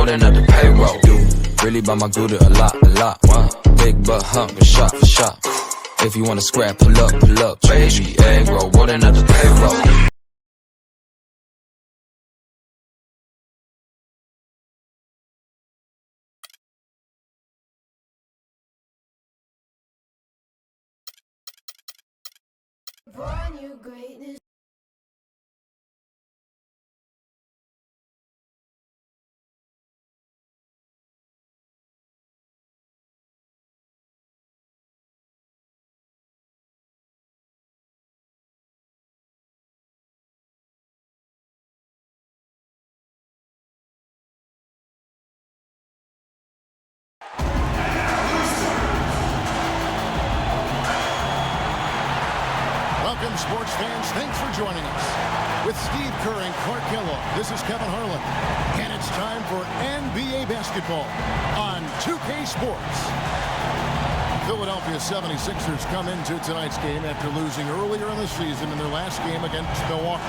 running up the payroll. You really buy my Gouda a lot. Big butt hunger, shot for shot. If you wanna scrap, pull up, baby. Egg roll, running up the payroll. Born your greatness. Welcome, sports fans. Thanks for joining us. With Steve Kerr and Clark Kellogg, this is Kevin Harlan. And it's time for NBA basketball on 2K Sports. Philadelphia 76ers come into tonight's game after losing earlier in the season in their last game against Milwaukee.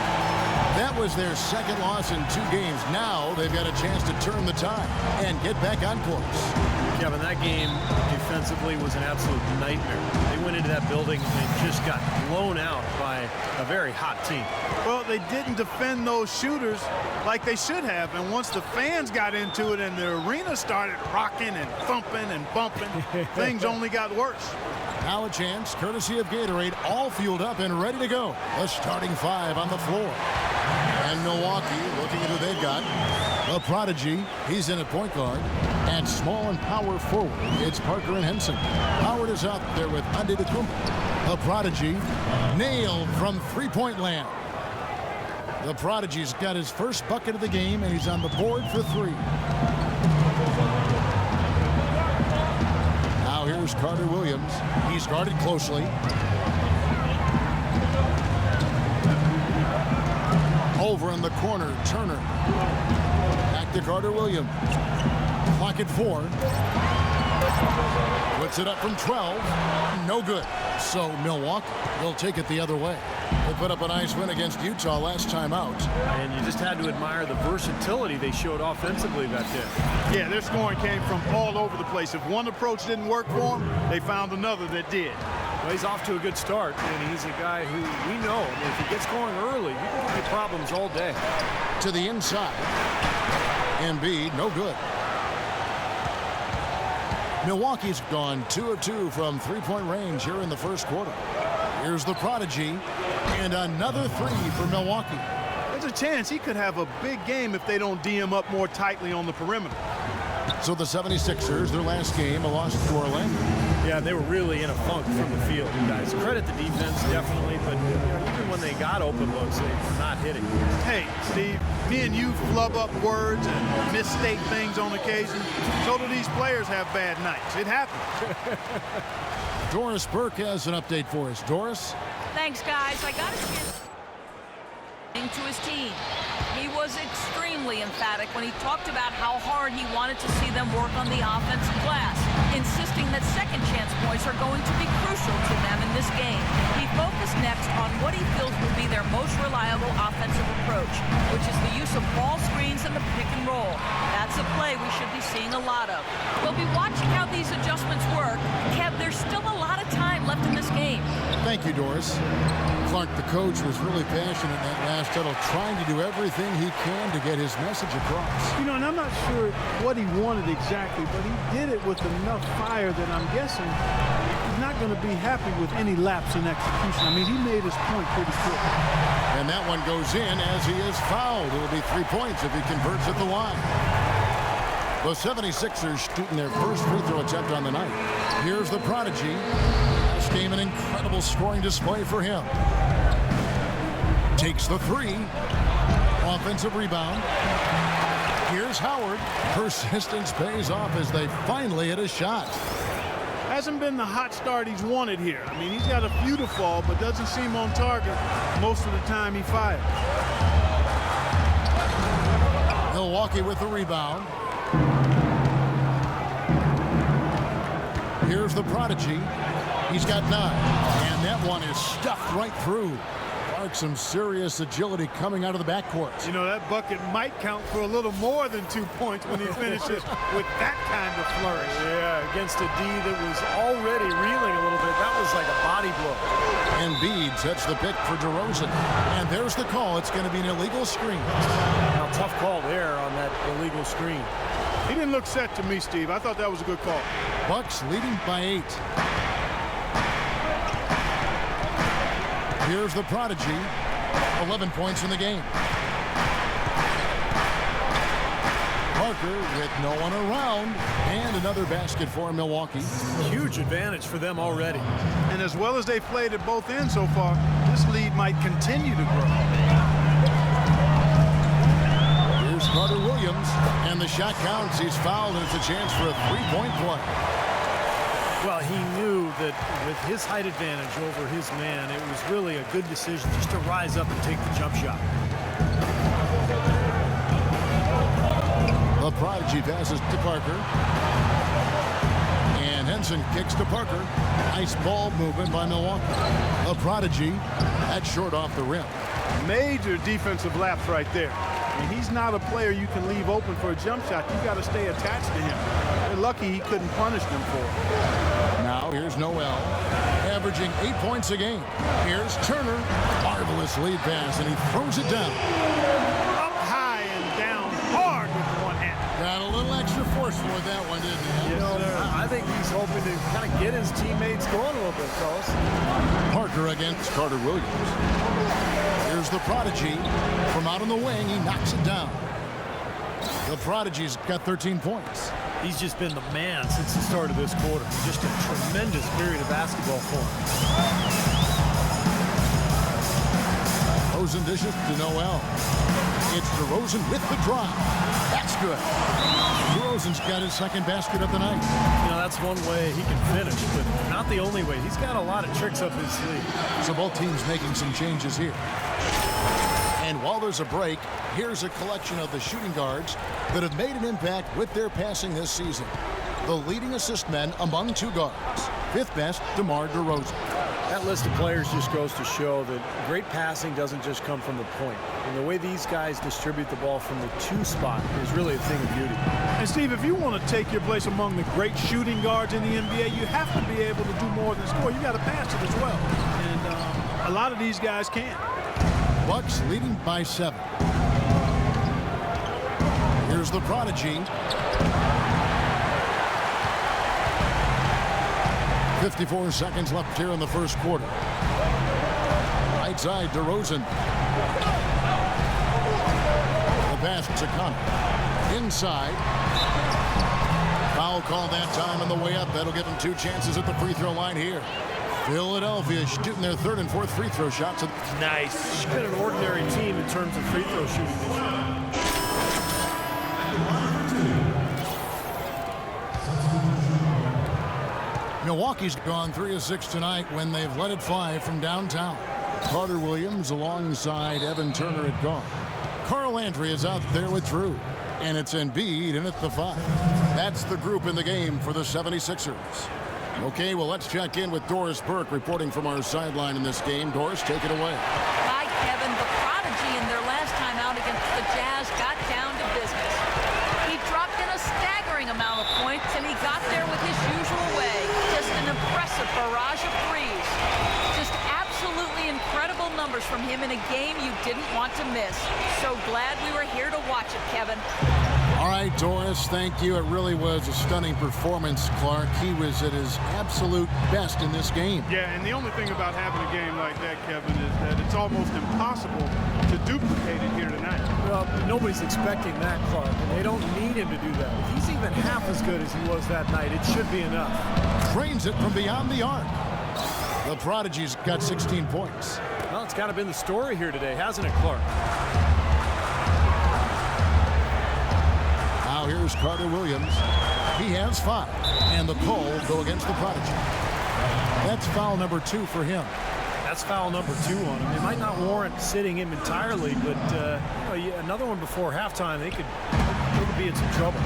That was their second loss in 2 games. Now they've got a chance to turn the tide and get back on course. Kevin, that game defensively was an absolute nightmare. They went into that building and just got blown out by a very hot team. Well, they didn't defend those shooters like they should have. And once the fans got into it and the arena started rocking and thumping and bumping, things only got worse. Now a chance, courtesy of Gatorade, all fueled up and ready to go. The starting 5 on the floor. And Milwaukee, looking at who they've got. The prodigy, he's in at point guard. And small and power forward, it's Parker and Henson. Howard is out there with Antetokounmpo. The prodigy, nailed from three-point land. The prodigy's got his first bucket of the game, and he's on the board for 3. Now here's Carter Williams. He's guarded closely. Over in the corner, Turner. Back to Carter Williams. Clock at 4. Puts it up from 12. No good. So Milwaukee will take it the other way. They put up a nice win against Utah last time out. And you just had to admire the versatility they showed offensively that day. Yeah, their scoring came from all over the place. If one approach didn't work for them, they found another that did. Well, he's off to a good start, and he's a guy who we know, if he gets going early, he can give you problems all day. To the inside. Embiid, no good. Milwaukee's gone 2 of 2 from three-point range here in the first quarter. Here's the prodigy, and another 3 for Milwaukee. There's a chance he could have a big game if they don't D him up more tightly on the perimeter. So the 76ers, their last game, a loss to Orlando. Yeah, they were really in a funk from the field, guys. Credit the defense, definitely, but even when they got open looks, they were not hitting. Hey, Steve, me and you flub up words and misstate things on occasion. So do these players have bad nights. It happens. Doris Burke has an update for us. Doris? Thanks, guys. I got a chance to his team. He was extremely emphatic when he talked about how hard he wanted to see them work on the offensive glass, insisting that second chance points are going to be crucial to them in this game. He focused next on what he feels will be their most reliable offensive approach, which is the use of ball screens and the pick and roll. That's a play we should be seeing a lot of. We'll be watching how these adjustments work. Kev, there's still a lot of time left in this game. Thank you, Doris. Clark, the coach, was really passionate in that last huddle, trying to do everything he can to get his message across. You know, and I'm not sure what he wanted exactly, but he did it with enough fire that I'm guessing he's not going to be happy with any lapse in execution. I mean, he made his point pretty quick. And that one goes in as he is fouled. It will be 3 points if he converts at the line. The 76ers shooting their first free throw attempt on the night. Here's the prodigy. Last game, an incredible scoring display for him. Takes the 3. Offensive rebound. Here's Howard. Persistence pays off as they finally hit a shot. Hasn't been the hot start he's wanted here. I mean, he's got a few to fall, but doesn't seem on target most of the time he fires. Milwaukee with the rebound. Here's the prodigy. He's got 9. And that one is stuffed right through. Clark, some serious agility coming out of the backcourt. You know, that bucket might count for a little more than 2 points when he finishes with that kind of flourish. Yeah, against a D that was already reeling a little bit. That was like a body blow. Embiid sets the pick for DeRozan. And there's the call. It's going to be an illegal screen. Now, tough call there on that illegal screen. He didn't look set to me, Steve. I thought that was a good call. Bucks leading by 8. Here's the prodigy. 11 points in the game. Parker with no one around. And another basket for Milwaukee. Huge advantage for them already. And as well as they've played at both ends so far, this lead might continue to grow. Here's Carter Williams. And the shot counts. He's fouled, and it's a chance for a three-point play. Well, he knew that with his height advantage over his man, it was really a good decision just to rise up and take the jump shot. The prodigy passes to Parker. And Henson kicks to Parker. Nice ball movement by Milwaukee. The prodigy, that's short off the rim. Major defensive lapse right there. And he's not a player you can leave open for a jump shot. You got to stay attached to him. They're lucky he couldn't punish them for it. Now here's Noel, averaging 8 points a game. Here's Turner, marvelous lead pass, and he throws it down. Up high and down hard with one hand. Got a little extra forceful with that one, didn't he? You know, I think he's hoping to kind of get his teammates going a little bit, fellas. Parker against Carter Williams. Here's the prodigy. From out on the wing, he knocks it down. The prodigy's got 13 points. He's just been the man since the start of this quarter. Just a tremendous period of basketball for him. DeRozan dishes to Noel. It's DeRozan with the drive. That's good. DeRozan's got his second basket of the night. You know, that's one way he can finish, but not the only way. He's got a lot of tricks up his sleeve. So both teams making some changes here. And while there's a break, here's a collection of the shooting guards that have made an impact with their passing this season. The leading assist men among 2 guards. 5th best, DeMar DeRozan. That list of players just goes to show that great passing doesn't just come from the point. And the way these guys distribute the ball from the 2 spot is really a thing of beauty. And Steve, if you want to take your place among the great shooting guards in the NBA, you have to be able to do more than score. You got to pass it as well. And a lot of these guys can. Bucks leading by 7. Here's the prodigy. 54 seconds left here in the first quarter. Right side, DeRozan. The pass to Connor. Inside. Foul call that time on the way up. That'll give him 2 chances at the free throw line here. Philadelphia shooting their 3rd and 4th free throw shots. Nice. It's been an ordinary team in terms of free throw shooting this year. Milwaukee's gone 3 of 6 tonight when they've let it fly from downtown. Carter Williams alongside Evan Turner at guard. Carl Landry is out there with Drew. And it's Embiid in at the 5. That's the group in the game for the 76ers. Okay, well, let's check in with Doris Burke reporting from our sideline in this game. Doris, take it away. Hi, Kevin. The prodigy in their last time out against the Jazz got down to business. He dropped in a staggering amount of points, and he got there with his usual way. Just an impressive barrage of threes. Just absolutely incredible numbers from him in a game you didn't want to miss. So glad we were here to watch it, Kevin. All right, Doris, thank you. It really was a stunning performance, Clark. He was at his absolute best in this game. Yeah, and the only thing about having a game like that, Kevin, is that it's almost impossible to duplicate it here tonight. Well, nobody's expecting that, Clark, and they don't need him to do that. If he's even half as good as he was that night, it should be enough. Trains it from beyond the arc. The prodigy's got 16 points. Well, it's kind of been the story here today, hasn't it, Clark? Now here's Carter Williams. He has 5. And the call will go against the prodigy. That's foul number 2 for him. That's foul number 2 on him. It might not warrant sitting him entirely, but you know, another one before halftime, they could be in some trouble.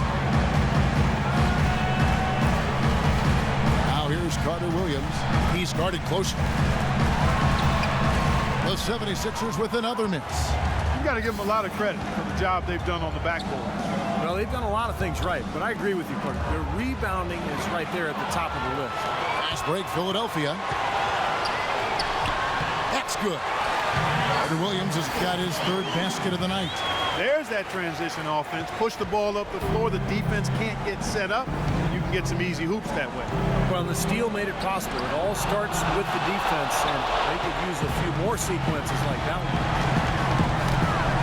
Now here's Carter Williams. He's guarded closely. The 76ers with another miss. You got to give them a lot of credit for the job they've done on the backboard. Well, they've done a lot of things right, but I agree with you, Clark. Their rebounding is right there at the top of the list. Fast break, Philadelphia. That's good. Carter Williams has got his third basket of the night. There's that transition offense. Push the ball up the floor. The defense can't get set up. You can get some easy hoops that way. Well, the steal made it possible. It all starts with the defense, and they could use a few more sequences like that one.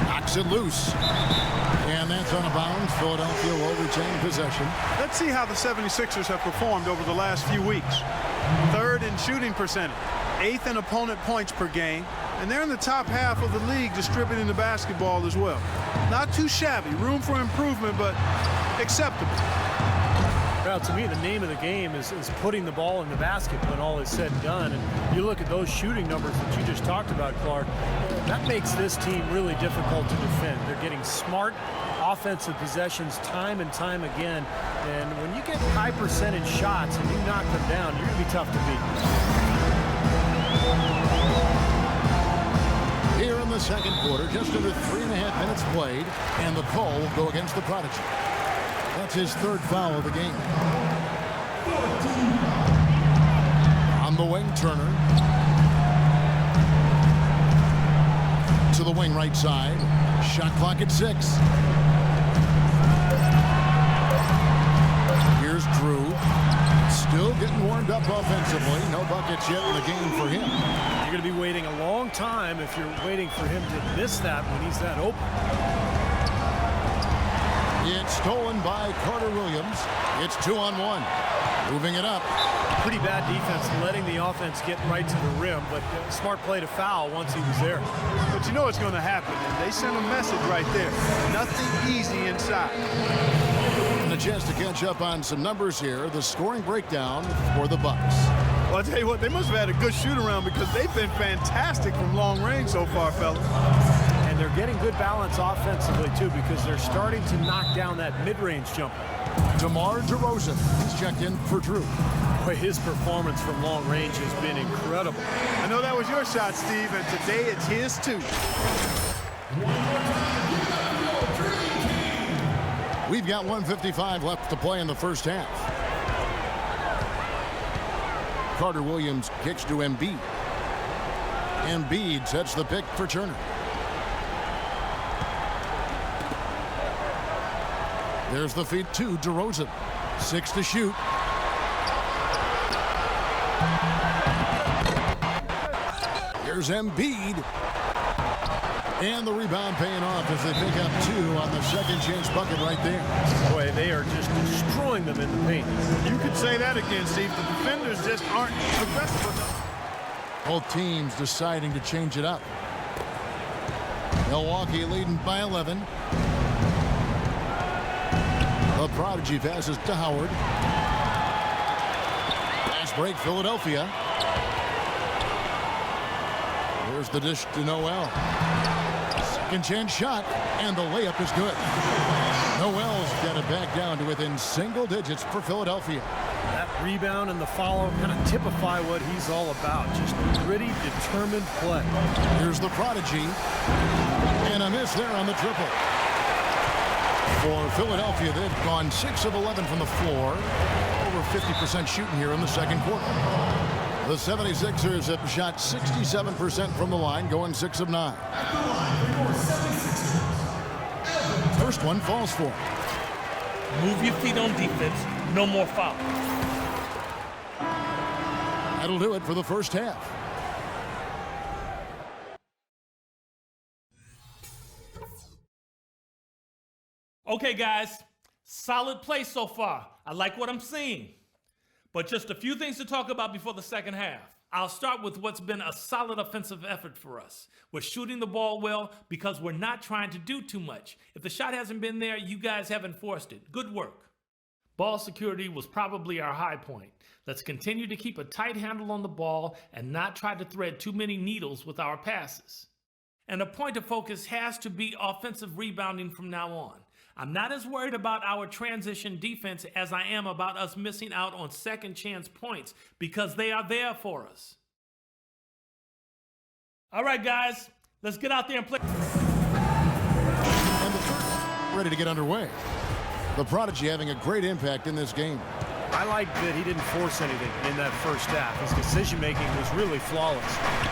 Knocks it loose. And that's on a bounce. Philadelphia will retain possession. Let's see how the 76ers have performed over the last few weeks. Third in shooting percentage, 8th in opponent points per game, and they're in the top half of the league distributing the basketball as well. Not too shabby, room for improvement, but acceptable. Well, to me, the name of the game is putting the ball in the basket when all is said and done. And you look at those shooting numbers that you just talked about, Clark, that makes this team really difficult to defend. They're getting smart offensive possessions time and time again. And when you get high percentage shots and you knock them down, you're going to be tough to beat. Here in the second quarter, just under 3.5 minutes played, and the call will go against the Prodigy. That's his third foul of the game. On the wing, Turner. To the wing right side. Shot clock at 6. Here's Drew. Still getting warmed up offensively. No buckets yet in the game for him. You're going to be waiting a long time if you're waiting for him to miss that when he's that open. It's stolen by Carter Williams. It's 2-on-1. Moving it up. Pretty bad defense letting the offense get right to the rim, but smart play to foul once he was there. But you know what's going to happen, and they sent a message right there. Nothing easy inside. And a chance to catch up on some numbers here. The scoring breakdown for the Bucks. Well, I'll tell you what, they must have had a good shoot-around because they've been fantastic from long range so far, fellas. And they're getting good balance offensively, too, because they're starting to knock down that mid-range jumper. DeMar DeRozan is checked in for Drew. Boy, his performance from long range has been incredible. I know that was your shot, Steve, and today it's his, too. We've got 1:55 left to play in the first half. Carter Williams kicks to Embiid. Embiid sets the pick for Turner. There's the feed to DeRozan. 6 to shoot. Here's Embiid. And the rebound paying off as they pick up 2 on the second chance bucket right there. Boy, they are just destroying them in the paint. You could say that again, Steve. The defenders just aren't aggressive enough. Both teams deciding to change it up. Milwaukee leading by 11. The Prodigy passes to Howard. Fast break, Philadelphia. There's the dish to Noel. Second chance shot, and the layup is good. Noel's got it back down to within single digits for Philadelphia. That rebound and the follow kind of typify what he's all about. Just gritty, determined play. Here's the Prodigy. And a miss there on the triple. For Philadelphia, they've gone 6 of 11 from the floor. Over 50% shooting here in the second quarter. The 76ers have shot 67% from the line, going 6 of 9. First one falls for. Move your feet on defense. No more foul. That'll do it for the first half. Okay, guys, solid play so far. I like what I'm seeing. But just a few things to talk about before the second half. I'll start with what's been a solid offensive effort for us. We're shooting the ball well because we're not trying to do too much. If the shot hasn't been there, you guys haven't forced it. Good work. Ball security was probably our high point. Let's continue to keep a tight handle on the ball and not try to thread too many needles with our passes. And a point of focus has to be offensive rebounding from now on. I'm not as worried about our transition defense as I am about us missing out on second chance points because they are there for us. All right, guys, let's get out there and play. And the third ready to get underway. The Prodigy having a great impact in this game. I like that he didn't force anything in that first half. His decision-making was really flawless.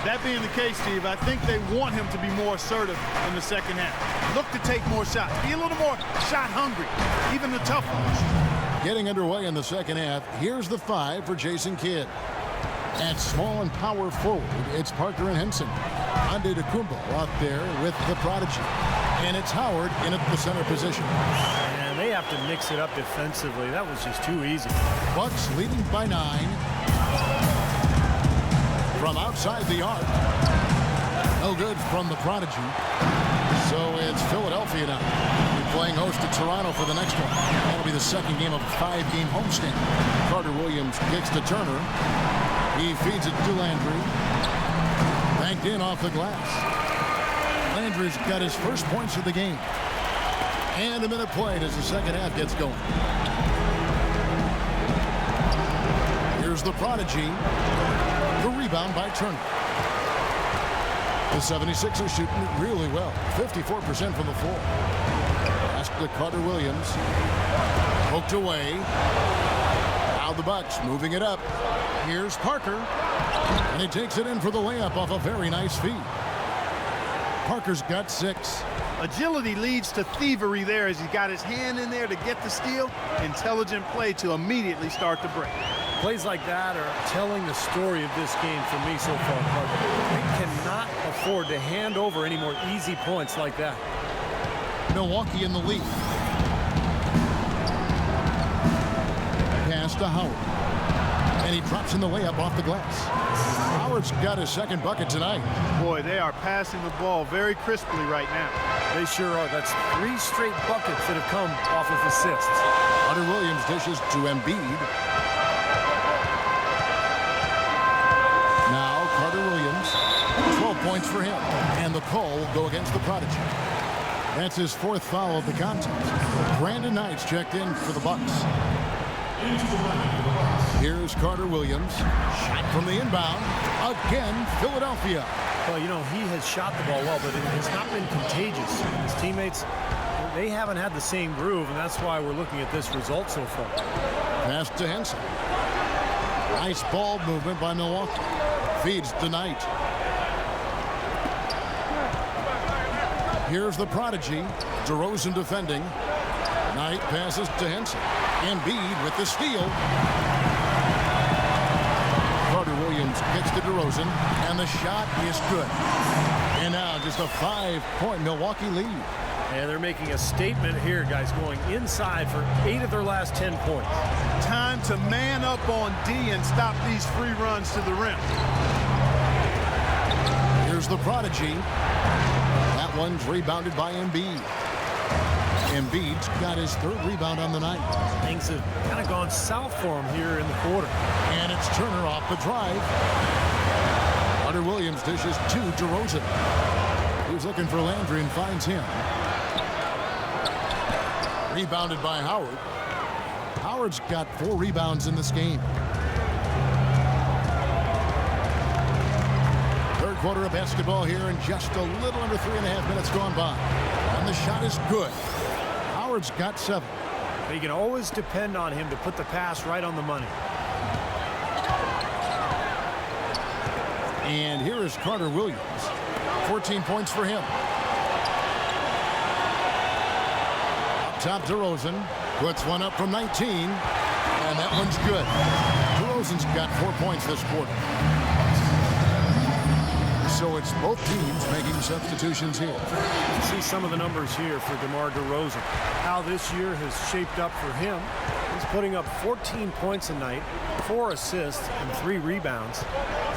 That being the case, Steve, I think they want him to be more assertive in the second half. Look to take more shots. Be a little more shot hungry, even the tough ones. Getting underway in the second half, here's the 5 for Jason Kidd. At small and power forward, it's Parker and Henson. Ande DeCumbo out there with the Prodigy. And it's Howard in at the center position. And they have to mix it up defensively. That was just too easy. Bucks leading by 9. From outside the arc. No good from the Prodigy. So it's Philadelphia now. We're playing host to Toronto for the next one. That'll be the second game of a 5-game homestand. Carter Williams kicks to Turner. He feeds it to Landry. Banked in off the glass. Landry's got his first points of the game. And a minute played as the second half gets going. Here's the Prodigy. The rebound by Turner. The 76ers shooting it really well. 54% from the floor. Pass to Carter Williams. Poked away. Now the Bucks moving it up. Here's Parker. And he takes it in for the layup off a very nice feed. Parker's got 6. Agility leads to thievery there as he got his hand in there to get the steal. Intelligent play to immediately start the break. Plays like that are telling the story of this game for me so far, Parker. They cannot afford to hand over any more easy points like that. Milwaukee in the lead. Pass to Howard. And he drops in the layup off the glass. Howard's got his second bucket tonight. Boy, they are passing the ball very crisply right now. They sure are. That's 3 straight buckets that have come off of assists. Carter Williams dishes to Embiid. Now Carter Williams. 12 points for him. And the call will go against the Prodigy. That's his 4th foul of the contest. Brandon Knight's checked in for the Bucks. Here's Carter Williams. Shot from the inbound. Again, Philadelphia. Well, you know, he has shot the ball well, but it has not been contagious. His teammates, they haven't had the same groove, and that's why we're looking at this result so far. Pass to Henson. Nice ball movement by Milwaukee. Feeds to Knight. Here's the Prodigy. DeRozan defending. Knight passes to Henson. Embiid with the steal. Carter Williams kicks to DeRozan, and the shot is good. And now just a 5-point Milwaukee lead. And they're making a statement here, guys, going inside for 8 of their last 10 points. Time to man up on D and stop these free runs to the rim. Here's the Prodigy. That one's rebounded by Embiid. Embiid's got his 3rd rebound on the night. Things have kind of gone south for him here in the quarter. And it's Turner off the drive. Carter Williams dishes to DeRozan. He's looking for Landry and finds him. Rebounded by Howard. Howard's got 4 rebounds in this game. 3rd quarter of basketball here, and just a little under 3.5 minutes gone by. And the shot is good. Howard's got 7. But you can always depend on him to put the pass right on the money. And here is Carter Williams. 14 points for him. Up top, DeRozan puts one up from 19. And that one's good. DeRozan's got 4 points this quarter. So it's both teams making substitutions here. You see some of the numbers here for DeMar DeRozan. How this year has shaped up for him. He's putting up 14 points a night, 4 assists, and 3 rebounds.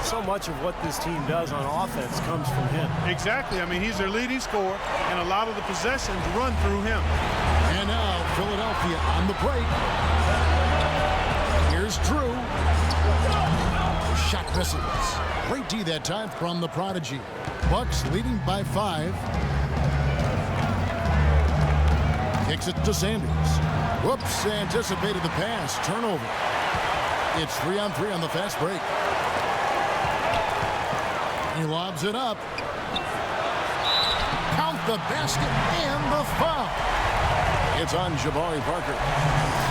So much of what this team does on offense comes from him. Exactly. I mean, he's their leading scorer, and a lot of the possessions run through him. And now Philadelphia on the break. Here's Drew. Shot misses. Great D that time from the Prodigy. Bucks leading by 5. Kicks it to Sanders. Whoops, anticipated the pass. Turnover. It's 3-on-3 on the fast break. He lobs it up. Count the basket and the foul. It's on Jabari Parker.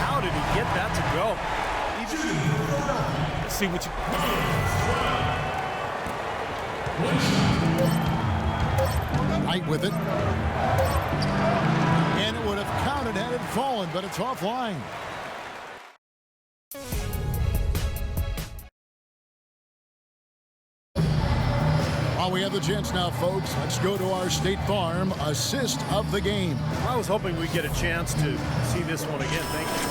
How did he get that to go? Let's see what you... Knight with it. And it would have counted had it fallen, but it's offline. While we have the chance now, folks, let's go to our State Farm assist of the game. I was hoping we'd get a chance to see this one again. Thank you.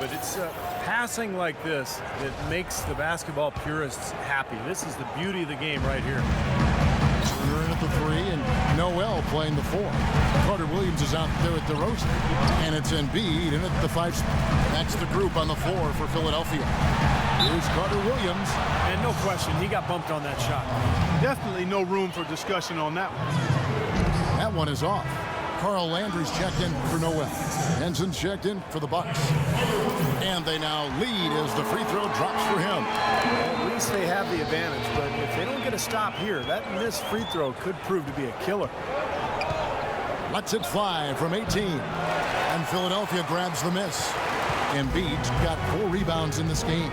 But it's passing like this that makes the basketball purists happy. This is the beauty of the game right here. Turner in at the 3 and Noel playing the 4. Carter Williams is out there at DeRozan. And it's Embiid in at the 5. That's the group on the floor for Philadelphia. Here's Carter Williams. And no question, he got bumped on that shot. Definitely no room for discussion on that one. That one is off. Carl Landry's checked in for Noel. Henson's checked in for the Bucks. And they now lead as the free throw drops for him. Well, at least they have the advantage, but if they don't get a stop here, that missed free throw could prove to be a killer. Lets it fly from 18. And Philadelphia grabs the miss. Embiid's got 4 rebounds in this game.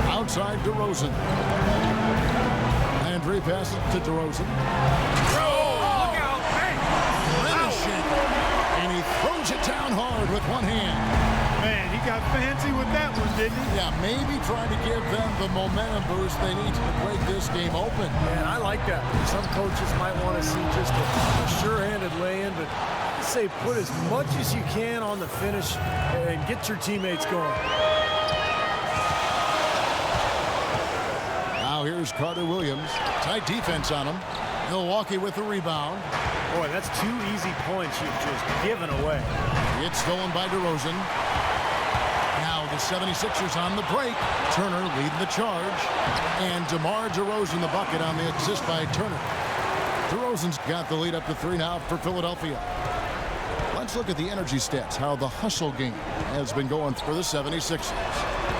Outside DeRozan. Landry passes to DeRozan. Look out! Hey! Finishing. And he throws it down hard with one hand. Man, he got fancy with that one, didn't he? Yeah, maybe trying to give them the momentum boost they need to break this game open. Man, I like that. Some coaches might want to see just a sure-handed lay-in, but I say put as much as you can on the finish and get your teammates going. Now here's Carter Williams. Tight defense on him. Milwaukee with the rebound. Boy, that's 2 easy points you've just given away. It's stolen by DeRozan. Now the 76ers on the break. Turner leading the charge. And DeMar DeRozan the bucket on the assist by Turner. DeRozan's got the lead up to 3 now for Philadelphia. Let's look at the energy stats, how the hustle game has been going for the 76ers.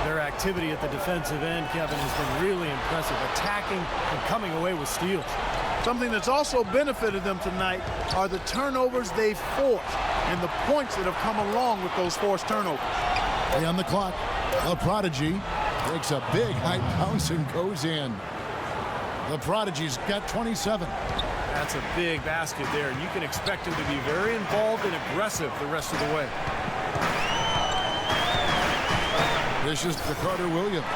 Their activity at the defensive end, Kevin, has been really impressive, attacking and coming away with steals. Something that's also benefited them tonight are the turnovers they've forced and the points that have come along with those forced turnovers. Play on the clock. The Prodigy takes a big high bounce and goes in. The Prodigy's got 27. That's a big basket there, and you can expect him to be very involved and aggressive the rest of the way. This is to Carter Williams.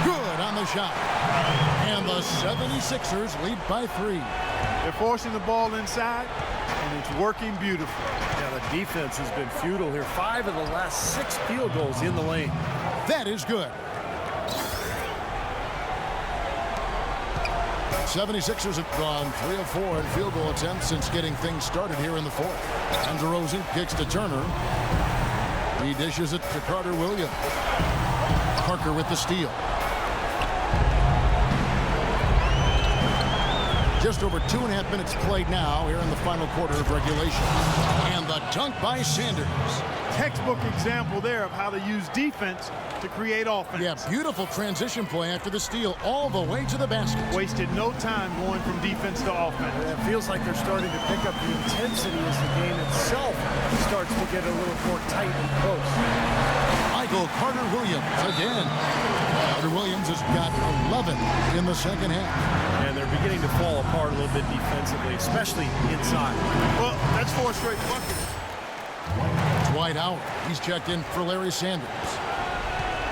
Good on the shot. And the 76ers lead by 3. They're forcing the ball inside, and it's working beautifully. Yeah, the defense has been futile here. 5 of the last 6 field goals in the lane. That is good. 76ers have gone 3 of 4 in field goal attempts since getting things started here in the 4th. And DeRozan kicks to Turner. He dishes it to Carter Williams. Parker with the steal. Just over 2.5 minutes played now here in the final quarter of regulation. And the dunk by Sanders. Textbook example there of how to use defense to create offense. Yeah, beautiful transition play after the steal all the way to the basket. Wasted no time going from defense to offense. It feels like they're starting to pick up the intensity as the game itself starts to get a little more tight and close. Michael Carter Williams again. Carter Williams has got 11 in the second half. And they're beginning to fall apart a little bit defensively, especially inside. Well, that's 4 straight buckets. Dwight Howard, he's checked in for Larry Sanders.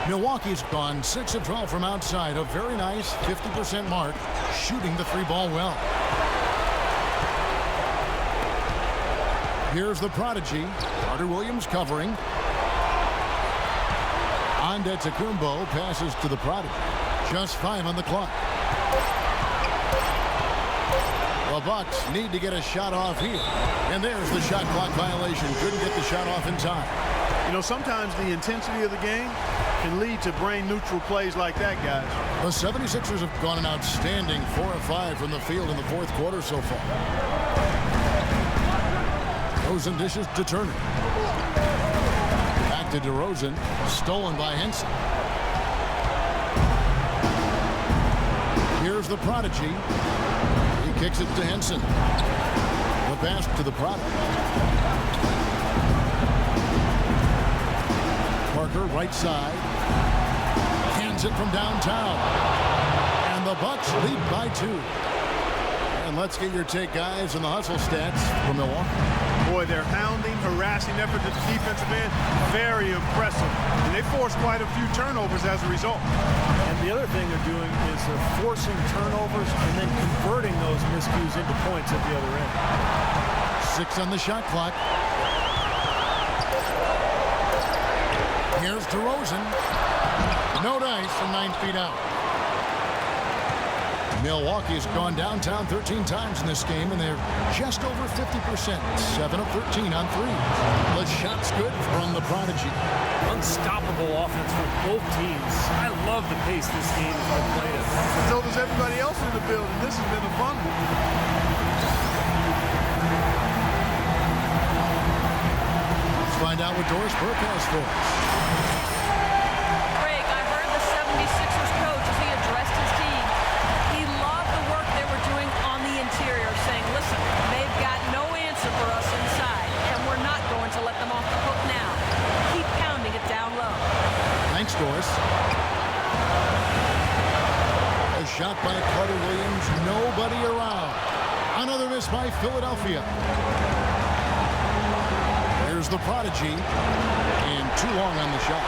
Milwaukee's gone 6 of 12 from outside, a very nice 50% mark, shooting the 3-ball well. Here's the Prodigy, Carter Williams covering. Antetokounmpo passes to the Prodigy. Just 5 on the clock. The Bucks need to get a shot off here. And there's the shot clock violation. Couldn't get the shot off in time. You know, sometimes the intensity of the game can lead to brain-neutral plays like that, guys. The 76ers have gone an outstanding 4 of 5 from the field in the 4th quarter so far. DeRozan dishes to Turner. Back to DeRozan. Stolen by Henson. Here's the prodigy. He kicks it to Henson. The pass to the prodigy. Parker, right side. Hands it from downtown. And the Bucks lead by 2. And let's get your take, guys, on the hustle stats from Milwaukee. Boy, their hounding, harassing effort at the defensive end, very impressive. And they forced quite a few turnovers as a result. And the other thing they're doing is they're forcing turnovers and then converting those miscues into points at the other end. 6 on the shot clock. Here's DeRozan. No dice from 9 feet out. Milwaukee has gone downtown 13 times in this game, and they're just over 50%. 7 of 13 on 3. The shot's good from the prodigy. Unstoppable offense for both teams. I love the pace this game has been played at. So does everybody else in the building. This has been a fun one. Let's find out what Doris Burke has for us. Greg, I heard the 76ers coach as he addressed his team. He loved the work they were doing on the interior, saying, listen, they've got no answer for us inside, and we're not going to let them off the hook now. Keep pounding it down low. Thanks, Doris. A shot by Carter Williams. Nobody around. Another miss by Philadelphia. Here's the prodigy. And too long on the shot.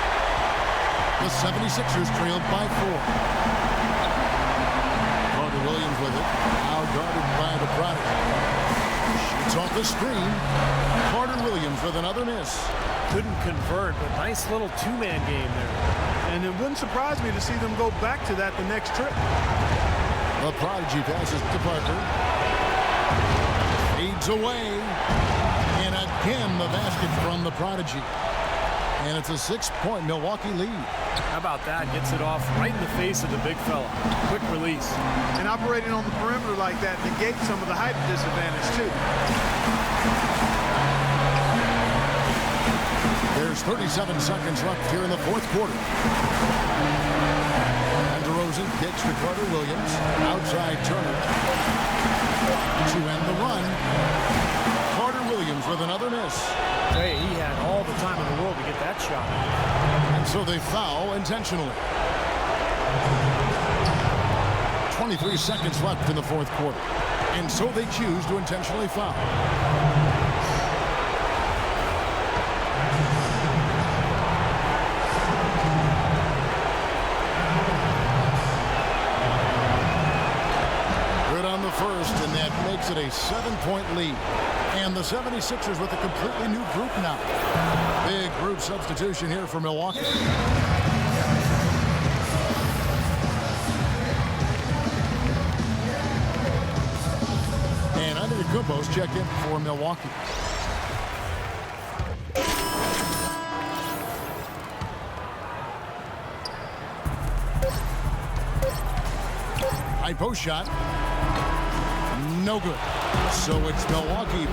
The 76ers trailed by 4. Carter Williams with it. Now guarded by the prodigy. Shoots off the screen. Carter Williams with another miss. Couldn't convert, but nice little two-man game there. And it wouldn't surprise me to see them go back to that the next trip. The prodigy passes to Parker. Fades away. And again, the basket from the prodigy. And it's a 6-point Milwaukee lead. How about that? Gets it off right in the face of the big fella. Quick release. And operating on the perimeter like that negates some of the height disadvantage, too. There's 37 seconds left here in the fourth quarter. And DeRozan kicks to Carter Williams. Outside Turner. To end the run. Carter Williams with another miss. Hey, he had all the time in the world to get that shot. And so they foul intentionally. 23 seconds left in the fourth quarter. And so they choose to intentionally foul. First, and that makes it a 7-point lead. And the 76ers with a completely new group now. Big group substitution here for Milwaukee. And Antetokounmpo's checked in for Milwaukee. High post shot. No good. So it's Milwaukee